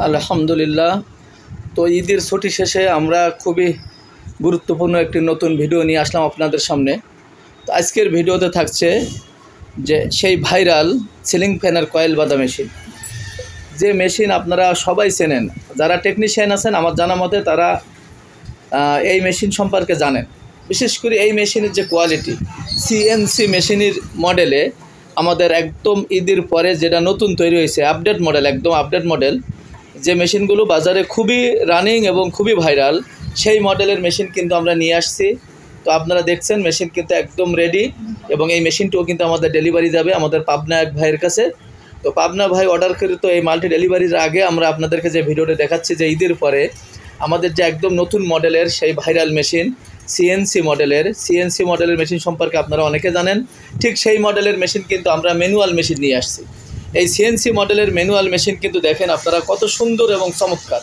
আলহামদুলিল্লাহ। তো ঈদের ছুটি শেষে আমরা খুবই গুরুত্বপূর্ণ একটি নতুন ভিডিও নিয়ে আসলাম আপনাদের সামনে। তো আজকের ভিডিওতে থাকছে যে সেই ভাইরাল সিলিং ফ্যানের কয়েল বাঁধা মেশিন, যে মেশিন আপনারা সবাই চেনেন। যারা টেকনিশিয়ান আছেন আমার জানা মতে তারা এই মেশিন সম্পর্কে জানেন। বিশেষ করে এই মেশিনের যে কোয়ালিটি, সিএনসি মেশিনের মডেলে আমাদের একদম ঈদের পরে যেটা নতুন তৈরি হয়েছে আপডেট মডেল, একদম আপডেট মডেল, যে মেশিনগুলো বাজারে খুবই রানিং এবং খুবই ভাইরাল, সেই মডেলের মেশিন কিন্তু আমরা নিয়ে আসছি। তো আপনারা দেখছেন মেশিন কিন্তু একদম রেডি, এবং এই মেশিনটিও কিন্তু আমাদের ডেলিভারি যাবে আমাদের পাবনা এক ভাইয়ের কাছে। তো পাবনা ভাই অর্ডার করে তো এই মাল্টি ডেলিভারির আগে আমরা আপনাদেরকে যে ভিডিওটা দেখাচ্ছি যে ঈদের পরে আমাদের যে একদম নতুন মডেলের সেই ভাইরাল মেশিন সিএনসি মডেলের মেশিন সম্পর্কে আপনারা অনেকে জানেন। ঠিক সেই মডেলের মেশিন কিন্তু আমরা ম্যানুয়াল মেশিন নিয়ে আসছি। এই সিএনসি মডেলের ম্যানুয়াল মেশিন কিন্তু দেখেন আপনারা কত সুন্দর এবং চমৎকার।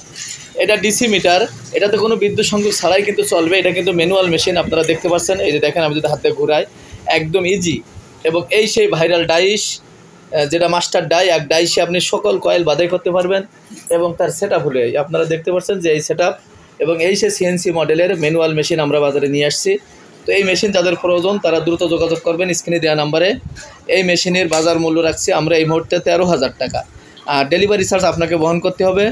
এটা ডিসি মিটার, এটাতে কোনো বিদ্যুৎ সংযোগ ছাড়াই কিন্তু চলবে। এটা কিন্তু ম্যানুয়াল মেশিন, আপনারা দেখতে পাচ্ছেন। এই যে দেখেন, আমি যদি হাতে ঘুরাই একদম ইজি। এবং এই সেই ভাইরাল ডাইস, যেটা মাস্টার ডাই, এক ডাইসে আপনি সকল কয়েল বাধাই করতে পারবেন। এবং তার সেট আপ হলে আপনারা দেখতে পাচ্ছেন যে এই সেট আপ, এবং এই সে সিএনসি মডেলের ম্যানুয়াল মেশিন আমরা বাজারে নিয়ে আসছি। তো এই মেশিন যাদের প্রয়োজন তারা দ্রুত যোগাযোগ করবেন স্ক্রিনে দেওয়া নাম্বারে। এই মেশিনের বাজার মূল্য রাখছি আমরা এই মুহূর্তে 13,000 টাকা, আর ডেলিভারি চার্জ আপনাকে বহন করতে হবে,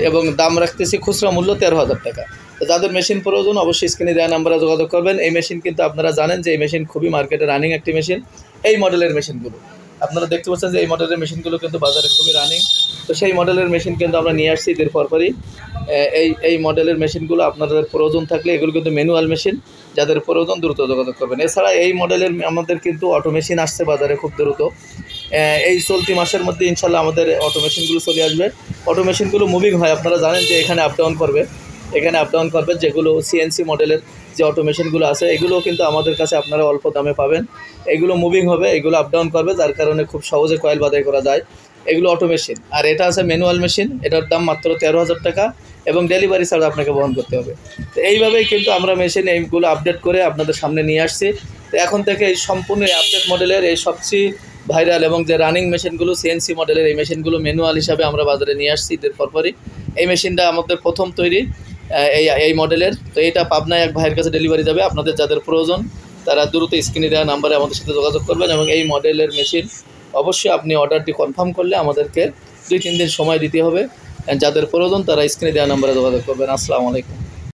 এবং দাম রাখতেছি খুচরা মূল্য 13,000 টাকা। তো যাদের মেশিন প্রয়োজন অবশ্যই স্ক্রিনে দেওয়া নাম্বারে যোগাযোগ করবেন। এই মেশিন কিন্তু আপনারা জানেন যে এই মেশিন খুবই মার্কেটে রানিং একটি মেশিন। এই মডেলের মেশিনগুলো আপনারা দেখতে পাচ্ছেন যে এই মডেলের মেশিনগুলো কিন্তু বাজারে খুবই রানিং। তো সেই মডেলের মেশিন কিন্তু আমরা নিয়ে আসছি ঈদের পরপরই। এই মডেলের মেশিনগুলো আপনাদের প্রয়োজন থাকলে, এগুলো কিন্তু ম্যানুয়াল মেশিন, যাদের প্রয়োজন দ্রুত যোগাযোগ করবেন। এছাড়া এই মডেলের আমাদের কিন্তু অটো মেশিন আসছে বাজারে খুব দ্রুত। এই চলতি মাসের মধ্যে ইনশাল্লাহ আমাদের অটো মেশিনগুলো চলে আসবে। অটো মেশিনগুলো মুভিং হয়, আপনারা জানেন যে এখানে আপ ডাউন করবে, যেগুলো সিএনসি মডেলের যে অটো মেশিনগুলো আছে এগুলোও কিন্তু আমাদের কাছে আপনারা অল্প দামে পাবেন। এগুলো মুভিং হবে, এগুলো আপ ডাউন করবে, যার কারণে খুব সহজে কয়েল বাধাই করা যায়। এগুলো অটো মেশিন। আর এটা আছে ম্যানুয়াল মেশিন, এটার দাম মাত্র 13,000 টাকা, এবং ডেলিভারি চার্জ আপনাকে বহন করতে হবে। তো এইভাবেই কিন্তু আমরা মেশিন এইগুলো আপডেট করে আপনাদের সামনে নিয়ে আসছি। তো এখন থেকে এই সম্পূর্ণ আপডেট মডেলের এই সবচেয়ে ভাইরাল এবং যে রানিং মেশিনগুলো সিএনসি মডেলের, এই মেশিনগুলো ম্যানুয়াল হিসাবে আমরা বাজারে নিয়ে আসছি ঈদের পরপরই। এই মেশিনটা আমাদের প্রথম তৈরি এই মডেলের। তো এটা পাবনায় এক ভাইয়ের কাছে ডেলিভারি যাবে। আপনাদের যাদের প্রয়োজন তারা দ্রুত স্ক্রিনে দেওয়া নাম্বারে আমাদের সাথে যোগাযোগ করবেন, এবং এই মডেলের মেশিন অবশ্যই আপনি অর্ডারটি কনফার্ম করলে আমাদেরকে 2-3 দিন সময় দিতে হবে। যাদের প্রয়োজন তারা স্ক্রিনে দেওয়া নাম্বারে যোগাযোগ করবেন। আসসালামু আলাইকুম।